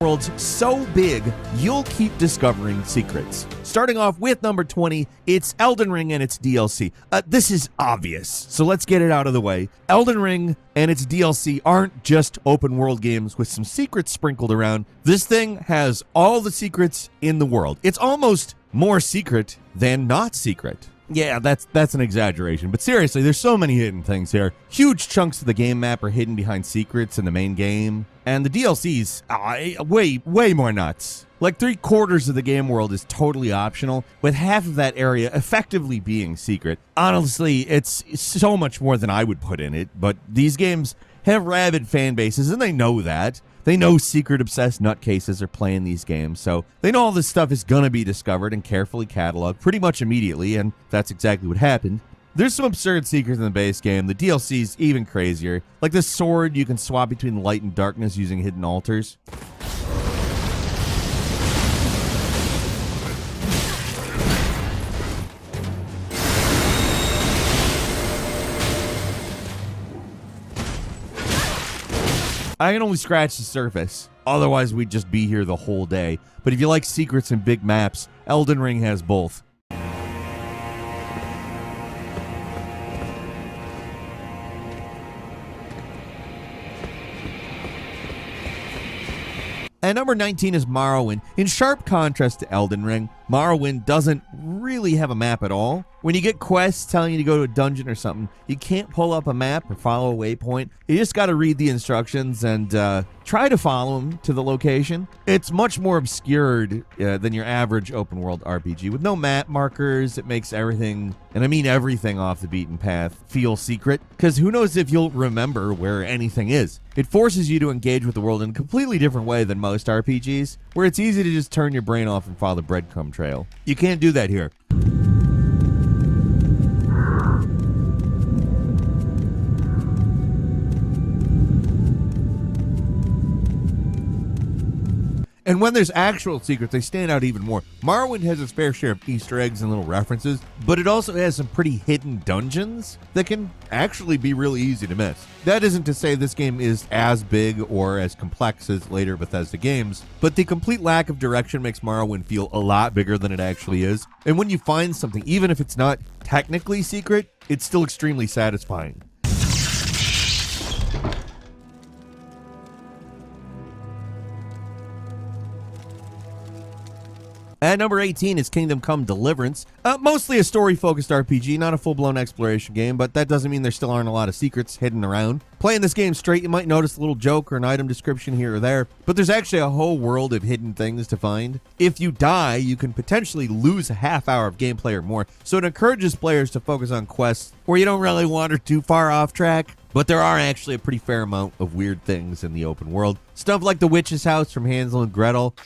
worlds so big, you'll keep discovering secrets. Starting off with number 20, it's Elden Ring and its DLC. This is obvious, so let's get it out of the way. Elden Ring and its DLC aren't just open world games with some secrets sprinkled around. This thing has all the secrets in the world. It's almost more secret than not secret. Yeah, that's an exaggeration, but seriously, there's so many hidden things here. Huge chunks of the game map are hidden behind secrets in the main game, and the DLC's way more nuts. Like 3/4 of the game world is totally optional, with half of that area effectively being secret. Honestly, it's so much more than I would put in it, but these games have rabid fan bases, and they know that. They know secret-obsessed nutcases are playing these games, so they know all this stuff is gonna be discovered and carefully cataloged pretty much immediately, and that's exactly what happened. There's some absurd secrets in the base game. The DLC's even crazier. Like this sword you can swap between light and darkness using hidden altars. I can only scratch the surface, otherwise we'd just be here the whole day. But if you like secrets and big maps, Elden Ring has both. And number 19 is Morrowind. In sharp contrast to Elden Ring, Morrowind doesn't really have a map at all. When you get quests telling you to go to a dungeon or something, you can't pull up a map or follow a waypoint. You just got to read the instructions and try to follow them to the location. It's much more obscured than your average open world RPG. With no map markers, it makes everything, and I mean everything off the beaten path, feel secret. Because who knows if you'll remember where anything is. It forces you to engage with the world in a completely different way than most RPGs, where it's easy to just turn your brain off and follow the breadcrumb trail. You can't do that here. And when there's actual secrets, they stand out even more. Morrowind has its fair share of Easter eggs and little references, but it also has some pretty hidden dungeons that can actually be really easy to miss. That isn't to say this game is as big or as complex as later Bethesda games, but the complete lack of direction makes Morrowind feel a lot bigger than it actually is. And when you find something, even if it's not technically secret, it's still extremely satisfying. At number 18 is Kingdom Come Deliverance. Mostly a story-focused RPG, not a full-blown exploration game, but that doesn't mean there still aren't a lot of secrets hidden around. Playing this game straight, you might notice a little joke or an item description here or there, but there's actually a whole world of hidden things to find. If you die, you can potentially lose a half hour of gameplay or more, so it encourages players to focus on quests where you don't really wander too far off track. But there are actually a pretty fair amount of weird things in the open world. Stuff like the witch's house from Hansel and Gretel.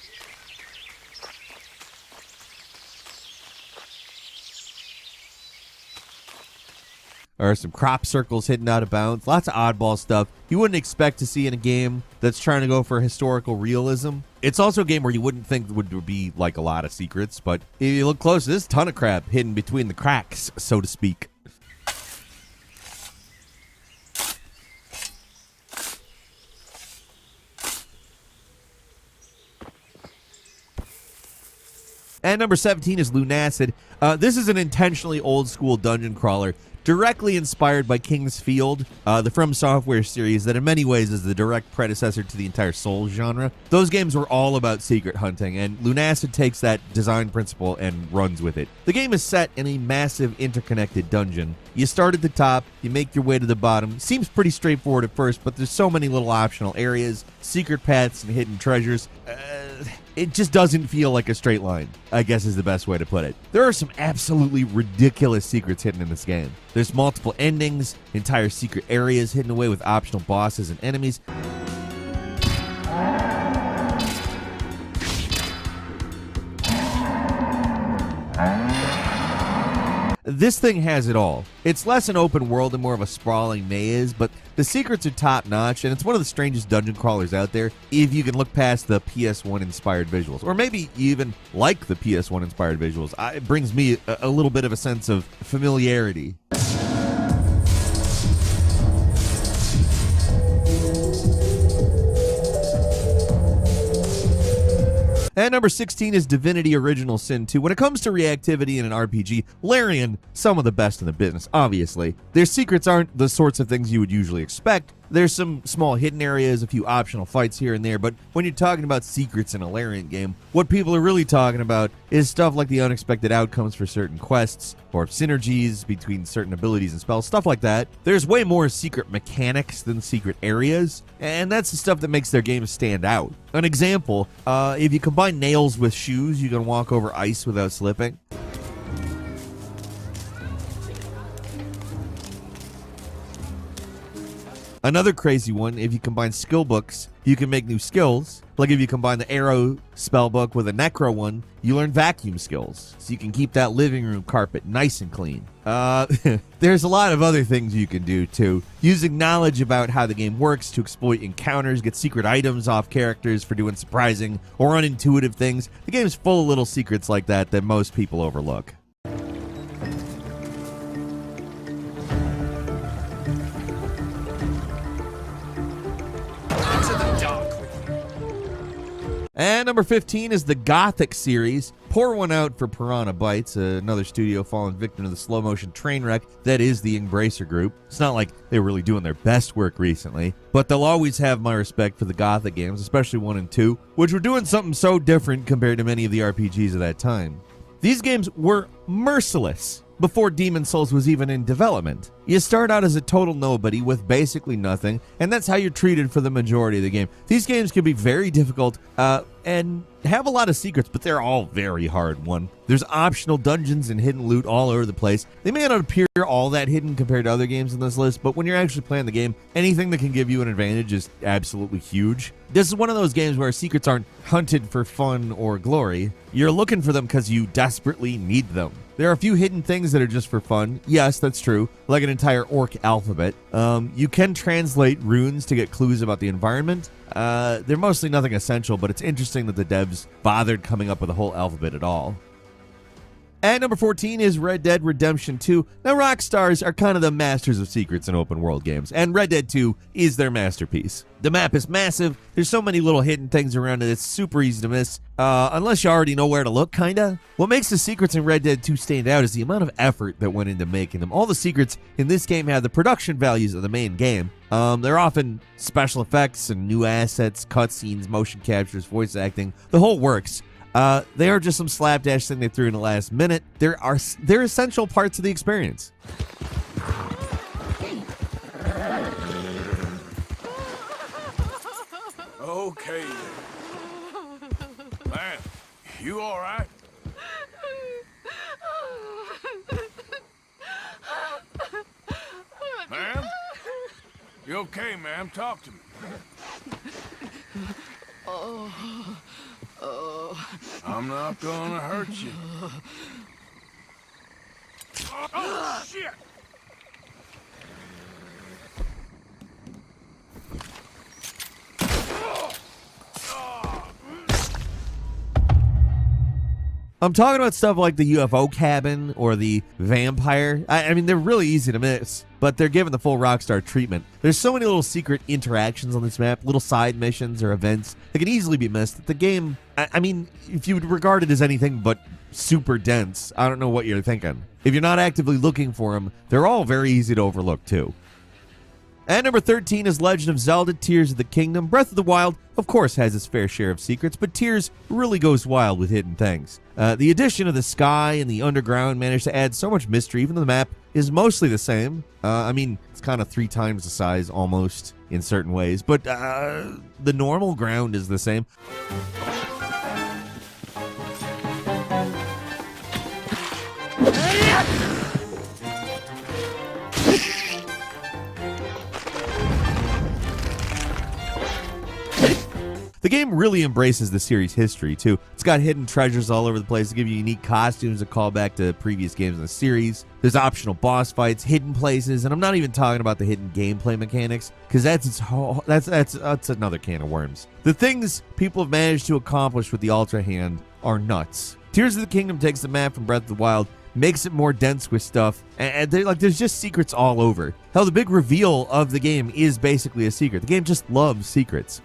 Or some crop circles hidden out of bounds. Lots of oddball stuff you wouldn't expect to see in a game that's trying to go for historical realism. It's also a game where you wouldn't think would be like a lot of secrets, but if you look close, there's a ton of crap hidden between the cracks, so to speak. And number 17 is Lunacid. This is an intentionally old-school dungeon crawler, directly inspired by King's Field, the From Software series that in many ways is the direct predecessor to the entire Souls genre. Those games were all about secret hunting, and Lunacid takes that design principle and runs with it. The game is set in a massive interconnected dungeon. You start at the top, you make your way to the bottom. Seems pretty straightforward at first, but there's so many little optional areas, secret paths, and hidden treasures. It just doesn't feel like a straight line, I guess is the best way to put it. There are some absolutely ridiculous secrets hidden in this game. There's multiple endings, entire secret areas hidden away with optional bosses and enemies. This thing has it all. It's less an open world and more of a sprawling maze, but the secrets are top-notch, and it's one of the strangest dungeon crawlers out there if you can look past the PS1-inspired visuals. Or maybe you even like the PS1-inspired visuals. It brings me a little bit of a sense of familiarity. At number 16 is Divinity Original Sin 2. When it comes to reactivity in an RPG, Larian, some of the best in the business, obviously. Their secrets aren't the sorts of things you would usually expect. There's some small hidden areas, a few optional fights here and there, but when you're talking about secrets in a Larian game, what people are really talking about is stuff like the unexpected outcomes for certain quests, or synergies between certain abilities and spells, stuff like that. There's way more secret mechanics than secret areas, and that's the stuff that makes their games stand out. An example, if you combine nails with shoes, you can walk over ice without slipping. Another crazy one, if you combine skill books, you can make new skills. Like if you combine the arrow spell book with a necro one, you learn vacuum skills. So you can keep that living room carpet nice and clean. There's a lot of other things you can do too. Using knowledge about how the game works to exploit encounters, get secret items off characters for doing surprising or unintuitive things. The game's full of little secrets like that most people overlook. And number 15 is the Gothic series. Pour one out for Piranha Bytes, another studio fallen victim to the slow motion train wreck that is the Embracer Group. It's not like they're really doing their best work recently, but they'll always have my respect for the Gothic games, especially 1 and 2, which were doing something so different compared to many of the RPGs of that time. These games were merciless before Demon's Souls was even in development. You start out as a total nobody with basically nothing, and that's how you're treated for the majority of the game. These games can be very difficult and have a lot of secrets, but they're all very hard won. There's optional dungeons and hidden loot all over the place. They may not appear all that hidden compared to other games in this list, but when you're actually playing the game, anything that can give you an advantage is absolutely huge. This is one of those games where secrets aren't hunted for fun or glory. You're looking for them because you desperately need them. There are a few hidden things that are just for fun. Yes, that's true. Like an entire orc alphabet. You can translate runes to get clues about the environment. They're mostly nothing essential, but it's interesting that the devs bothered coming up with a whole alphabet at all. At number 14 is Red Dead Redemption 2. Now, Rockstars are kind of the masters of secrets in open world games, and Red Dead 2 is their masterpiece. The map is massive. There's so many little hidden things around it, it's super easy to miss, unless you already know where to look, kinda. What makes the secrets in Red Dead 2 stand out is the amount of effort that went into making them. All the secrets in this game have the production values of the main game. They're often special effects and new assets, cutscenes, motion captures, voice acting, the whole works. They are just some slapdash thing they threw in the last minute. They're essential parts of the experience. Okay. Man, you all right? Ma'am? You okay, ma'am? Talk to me. I'm not gonna hurt you. Oh, shit! I'm talking about stuff like the UFO cabin or the vampire. I mean, they're really easy to miss, but they're given the full Rockstar treatment. There's so many little secret interactions on this map, little side missions or events that can easily be missed. The game, I mean, if you would regard it as anything but super dense, I don't know what you're thinking. If you're not actively looking for them, they're all very easy to overlook too. At number 13 is Legend of Zelda Tears of the Kingdom. Breath of the Wild, of course, has its fair share of secrets, but Tears really goes wild with hidden things. The addition of the sky and the underground managed to add so much mystery, even though the map is mostly the same. I mean, it's kind of 3 times the size, almost, in certain ways, but the normal ground is the same. The game really embraces the series' history, too. It's got hidden treasures all over the place to give you unique costumes that call back to previous games in the series. There's optional boss fights, hidden places, and I'm not even talking about the hidden gameplay mechanics, because that's another can of worms. The things people have managed to accomplish with the Ultra Hand are nuts. Tears of the Kingdom takes the map from Breath of the Wild, makes it more dense with stuff, and there's just secrets all over. Hell, the big reveal of the game is basically a secret. The game just loves secrets.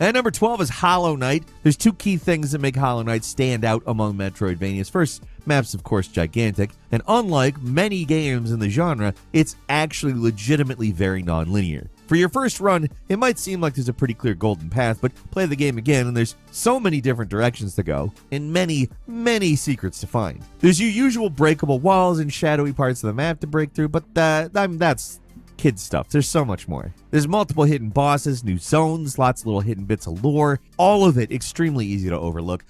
And number 12 is Hollow Knight. There's two key things that make Hollow Knight stand out among Metroidvanias. First, map's of course gigantic, and unlike many games in the genre, it's actually legitimately very non-linear. For your first run, it might seem like there's a pretty clear golden path, but play the game again and there's so many different directions to go, and many, many secrets to find. There's your usual breakable walls and shadowy parts of the map to break through, but that's kid stuff. There's so much more. There's multiple hidden bosses, new zones, lots of little hidden bits of lore, all of it extremely easy to overlook.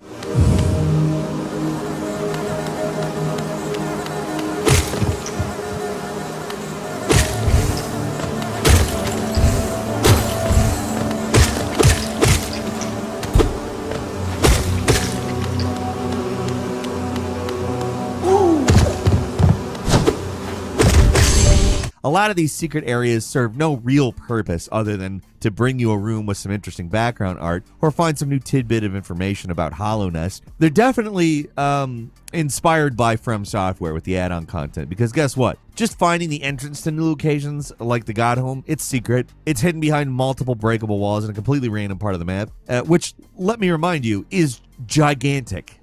A lot of these secret areas serve no real purpose other than to bring you a room with some interesting background art or find some new tidbit of information about Hollow Nest. They're definitely inspired by From Software with the add-on content, because guess what? Just finding the entrance to new locations like the God Home, it's secret. It's hidden behind multiple breakable walls in a completely random part of the map, which, let me remind you, is gigantic.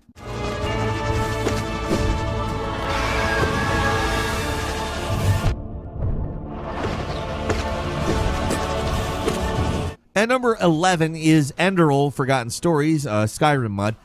And number 11 is Enderroll Forgotten Stories, Skyrim mod.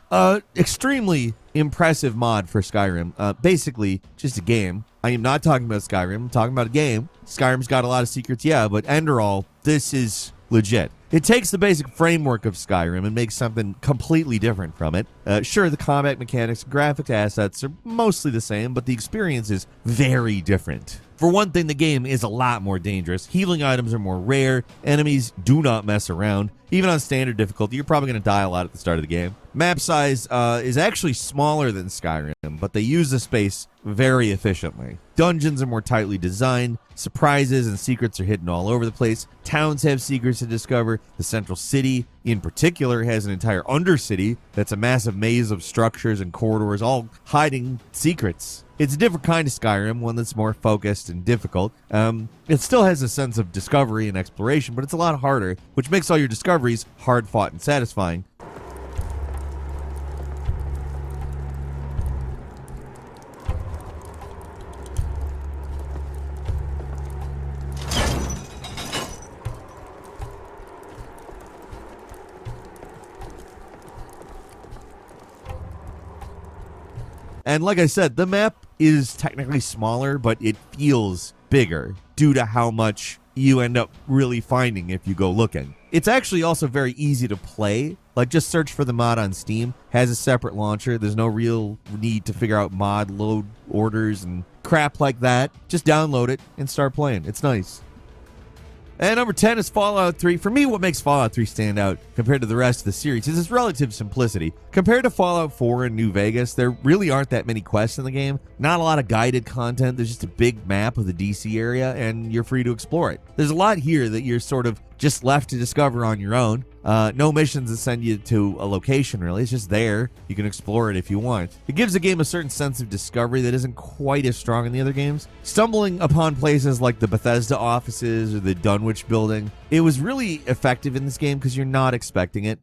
Extremely impressive mod for Skyrim. Basically, just a game. I am not talking about Skyrim. I'm talking about a game. Skyrim's got a lot of secrets, yeah, but Enderroll, this is legit. It takes the basic framework of Skyrim and makes something completely different from it. Sure, the combat mechanics and graphic assets are mostly the same, but the experience is very different. For one thing, the game is a lot more dangerous. Healing items are more rare. Enemies do not mess around. Even on standard difficulty, you're probably going to die a lot at the start of the game. Map size is actually smaller than Skyrim, but they use the space very efficiently. Dungeons are more tightly designed. Surprises and secrets are hidden all over the place. Towns have secrets to discover. The central city, in particular, has an entire undercity that's a massive maze of structures and corridors, all hiding secrets. It's a different kind of Skyrim, one that's more focused and difficult. It still has a sense of discovery and exploration, but it's a lot harder, which makes all your discoveries hard-fought and satisfying. And like I said, the map is technically smaller, but it feels bigger due to how much you end up really finding if you go looking. It's actually also very easy to play. Like, just search for the mod on Steam. Has a separate launcher. There's no real need to figure out mod load orders and crap like that. Just download it and start playing. It's nice. And number 10 is Fallout 3. For me, what makes Fallout 3 stand out compared to the rest of the series is its relative simplicity. Compared to Fallout 4 and New Vegas, there really aren't that many quests in the game. Not a lot of guided content. There's just a big map of the DC area, and you're free to explore it. There's a lot here that you're sort of just left to discover on your own. No missions that send you to a location, really. It's just there. You can explore it if you want. It gives the game a certain sense of discovery that isn't quite as strong in the other games. Stumbling upon places like the Bethesda offices or the Dunwich building, it was really effective in this game because you're not expecting it.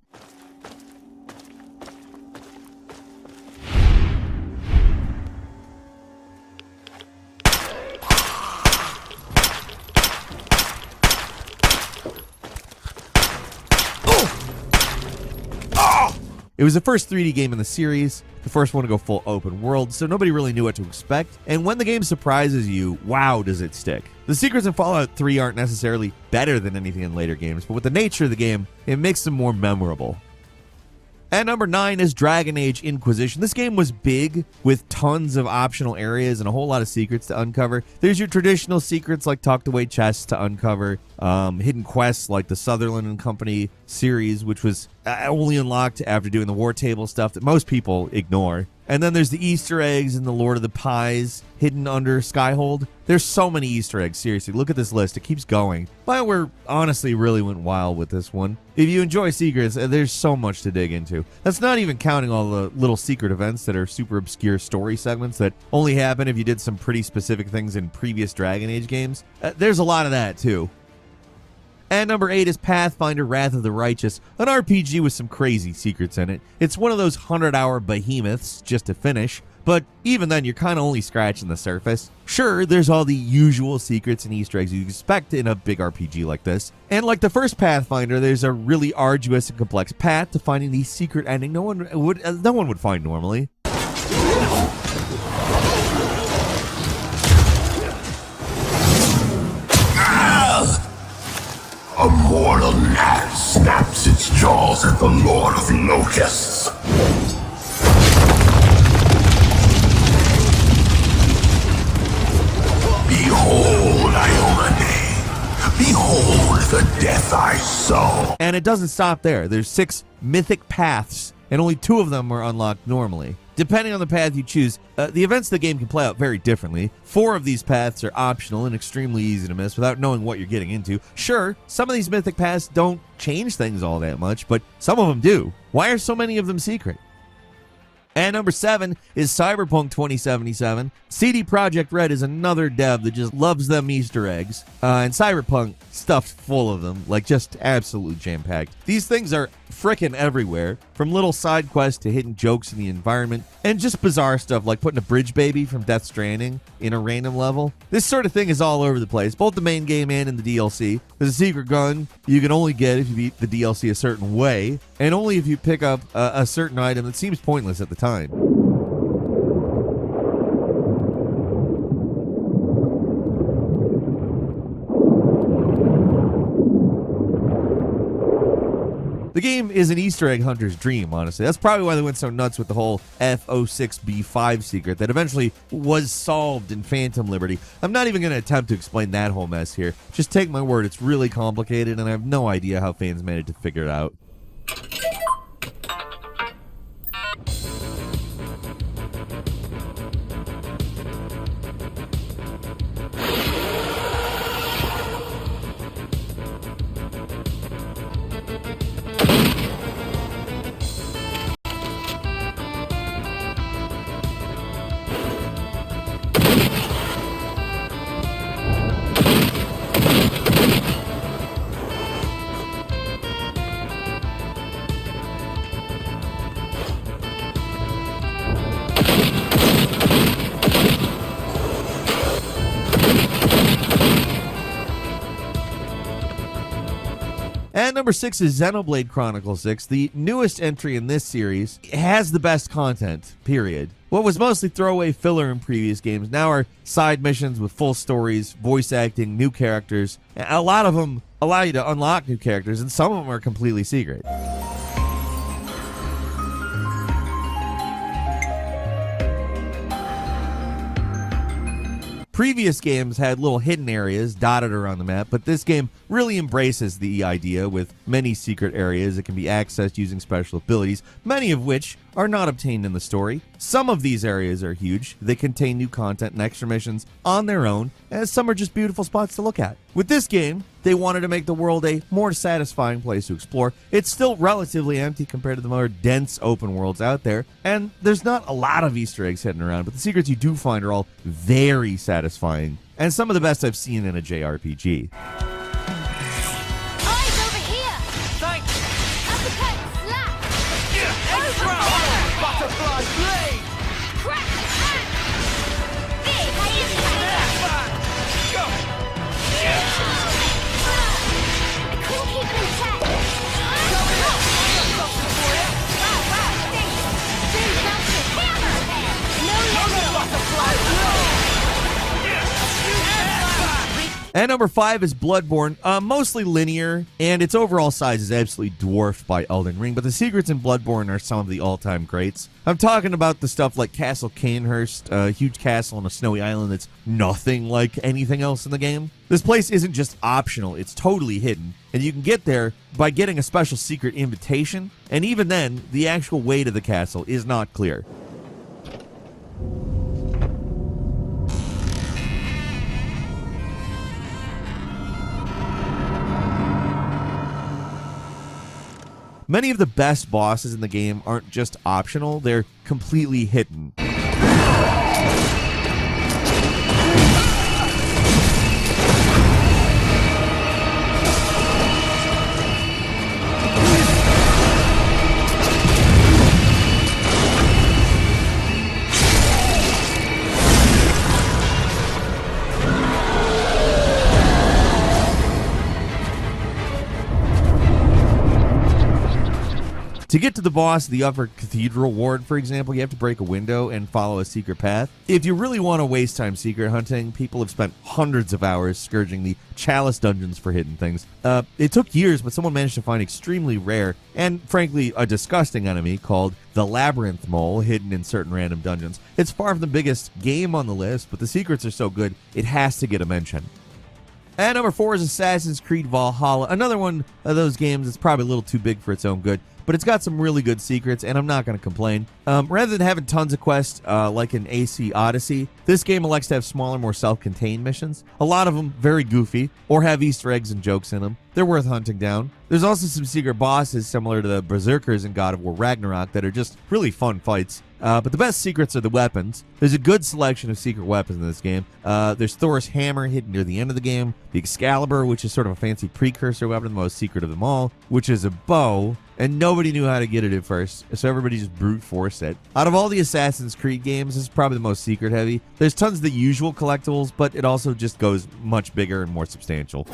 It was the first 3D game in the series, the first one to go full open world, so nobody really knew what to expect. And when the game surprises you, wow, does it stick. The secrets in Fallout 3 aren't necessarily better than anything in later games, but with the nature of the game, it makes them more memorable. And number 9 is Dragon Age Inquisition. This game was big, with tons of optional areas and a whole lot of secrets to uncover. There's your traditional secrets like tucked away chests to uncover, hidden quests like the Sutherland and Company series, which was only unlocked after doing the War Table stuff that most people ignore. And then there's the Easter eggs in the Lord of the Pies hidden under Skyhold. There's so many Easter eggs, seriously. Look at this list. It keeps going. BioWare honestly really went wild with this one. If you enjoy secrets, there's so much to dig into. That's not even counting all the little secret events that are super obscure story segments that only happen if you did some pretty specific things in previous Dragon Age games. There's a lot of that, too. And number 8 is Pathfinder Wrath of the Righteous, an RPG with some crazy secrets in it. It's one of those 100-hour behemoths just to finish, but even then you're kind of only scratching the surface. Sure, there's all the usual secrets and Easter eggs you expect in a big RPG like this. And like the first Pathfinder, there's a really arduous and complex path to finding the secret ending no one would find normally. A mortal gnat snaps its jaws at the Lord of Locusts. Behold, Iomade. Behold the death I sow. And it doesn't stop there. There's 6 mythic paths, and only 2 of them are unlocked normally. Depending on the path you choose, the events of the game can play out very differently. 4 of these paths are optional and extremely easy to miss without knowing what you're getting into. Sure, some of these mythic paths don't change things all that much, but some of them do. Why are so many of them secret? And number 7 is Cyberpunk 2077. CD Projekt Red is another dev that just loves them Easter eggs. And Cyberpunk stuffed full of them, like just absolutely jam-packed. These things are frickin' everywhere, from little side quests to hidden jokes in the environment, and just bizarre stuff like putting a bridge baby from Death Stranding in a random level. This sort of thing is all over the place, both the main game and in the DLC. There's a secret gun you can only get if you beat the DLC a certain way, and only if you pick up a certain item that seems pointless at the time. The game is an Easter egg hunter's dream, honestly. That's probably why they went so nuts with the whole F06B5 secret that eventually was solved in Phantom Liberty. I'm not even going to attempt to explain that whole mess here. Just take my word, it's really complicated, and I have no idea how fans managed to figure it out. And number 6 is Xenoblade Chronicles 6, the newest entry in this series. It has the best content, period. What was mostly throwaway filler in previous games now are side missions with full stories, voice acting, new characters. A lot of them allow you to unlock new characters, and some of them are completely secret. Previous games had little hidden areas dotted around the map, but this game really embraces the idea with many secret areas that can be accessed using special abilities, many of which are not obtained in the story. Some of these areas are huge. They contain new content and extra missions on their own, and some are just beautiful spots to look at. With this game, they wanted to make the world a more satisfying place to explore. It's still relatively empty compared to the more dense open worlds out there, and there's not a lot of Easter eggs hidden around, but the secrets you do find are all very satisfying, and some of the best I've seen in a JRPG. Eyes over here! Thanks! Uppercut, slap! Extra! Butterfly blade! Crack! Crack! Big impact! Go! I couldn't keep it intact! Wow, thanks! Jim Johnson, hammer! No Butterfly blade! And number 5 is Bloodborne, mostly linear, and its overall size is absolutely dwarfed by Elden Ring, but the secrets in Bloodborne are some of the all-time greats. I'm talking about the stuff like Castle Cainhurst, a huge castle on a snowy island that's nothing like anything else in the game. This place isn't just optional, it's totally hidden, and you can get there by getting a special secret invitation, and even then, the actual way to the castle is not clear. Many of the best bosses in the game aren't just optional, they're completely hidden. To get to the boss of the upper cathedral ward, for example, you have to break a window and follow a secret path. If you really want to waste time secret hunting, people have spent hundreds of hours scourging the chalice dungeons for hidden things. It took years, but someone managed to find extremely rare and, frankly, a disgusting enemy called the Labyrinth Mole hidden in certain random dungeons. It's far from the biggest game on the list, but the secrets are so good, it has to get a mention. At number 4 is Assassin's Creed Valhalla, another one of those games that's probably a little too big for its own good, but it's got some really good secrets, and I'm not going to complain. Rather than having tons of quests like in AC Odyssey, this game elects to have smaller, more self-contained missions. A lot of them very goofy, or have Easter eggs and jokes in them. They're worth hunting down. There's also some secret bosses similar to the Berserkers in God of War Ragnarok that are just really fun fights. But the best secrets are the weapons. There's a good selection of secret weapons in this game. There's Thor's hammer hidden near the end of the game, the Excalibur, which is sort of a fancy precursor weapon, the most secret of them all, which is a bow, and nobody knew how to get it at first, so everybody just brute forced it. Out of all the Assassin's Creed games, this is probably the most secret heavy. There's tons of the usual collectibles, but it also just goes much bigger and more substantial.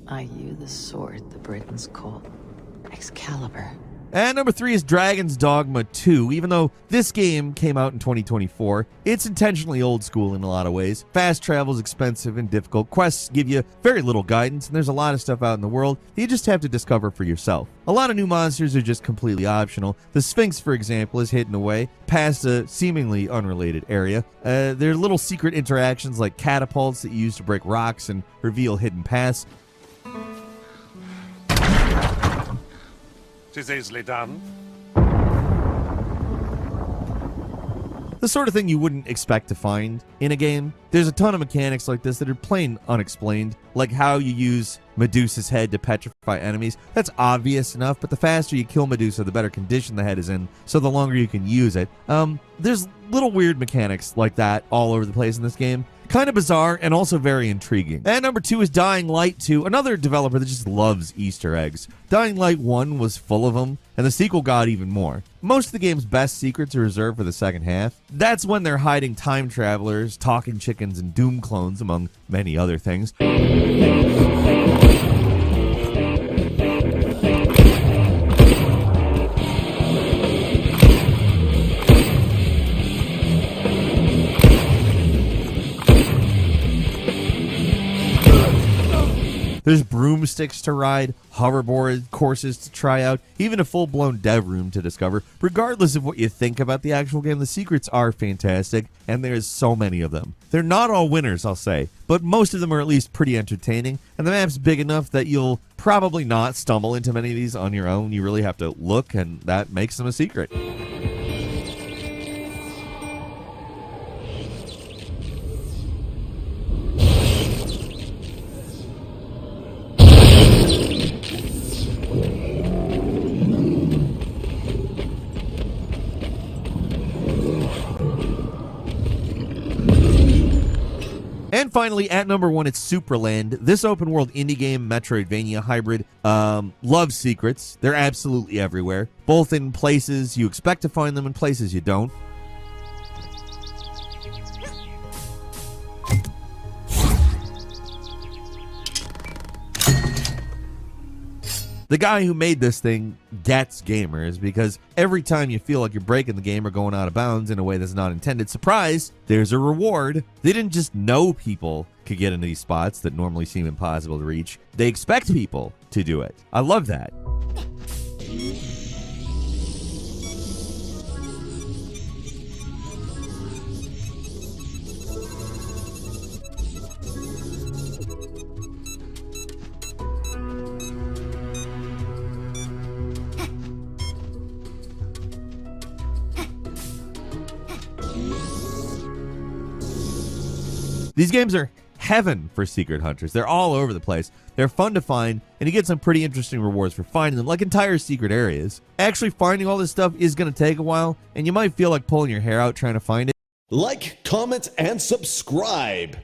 I you the sword the Britons call Excalibur. And number 3 is Dragon's Dogma 2. Even though this game came out in 2024, it's intentionally old school in a lot of ways. Fast travel is expensive and difficult. Quests give you very little guidance, and there's a lot of stuff out in the world that you just have to discover for yourself. A lot of new monsters are just completely optional. The Sphinx, for example, is hidden away past a seemingly unrelated area. There are little secret interactions like catapults that you use to break rocks and reveal hidden paths. Tis easily done. The sort of thing you wouldn't expect to find in a game. There's a ton of mechanics like this that are plain unexplained, like how you use Medusa's head to petrify enemies. That's obvious enough, but the faster you kill Medusa, the better condition the head is in, so the longer you can use it. There's little weird mechanics like that all over the place in this game. Kind of bizarre and also very intriguing. And number 2 is Dying Light 2, another developer that just loves Easter eggs. Dying Light 1 was full of them, and the sequel got even more. Most of the game's best secrets are reserved for the second half. That's when they're hiding time travelers, talking chickens, and Doom clones, among many other things. There's broomsticks to ride, hoverboard courses to try out, even a full-blown dev room to discover. Regardless of what you think about the actual game, the secrets are fantastic, and there's so many of them. They're not all winners, I'll say, but most of them are at least pretty entertaining, and the map's big enough that you'll probably not stumble into many of these on your own. You really have to look, and that makes them a secret. And finally, at number 1, it's Superland. This open-world indie game, Metroidvania hybrid, loves secrets. They're absolutely everywhere, both in places you expect to find them and places you don't. The guy who made this thing gets gamers, because every time you feel like you're breaking the game or going out of bounds in a way that's not intended, surprise, there's a reward. They didn't just know people could get into these spots that normally seem impossible to reach. They expect people to do it. I love that. These games are heaven for secret hunters. They're all over the place. They're fun to find, and you get some pretty interesting rewards for finding them, like entire secret areas. Actually finding all this stuff is going to take a while, and you might feel like pulling your hair out trying to find it. Like, comment, and subscribe.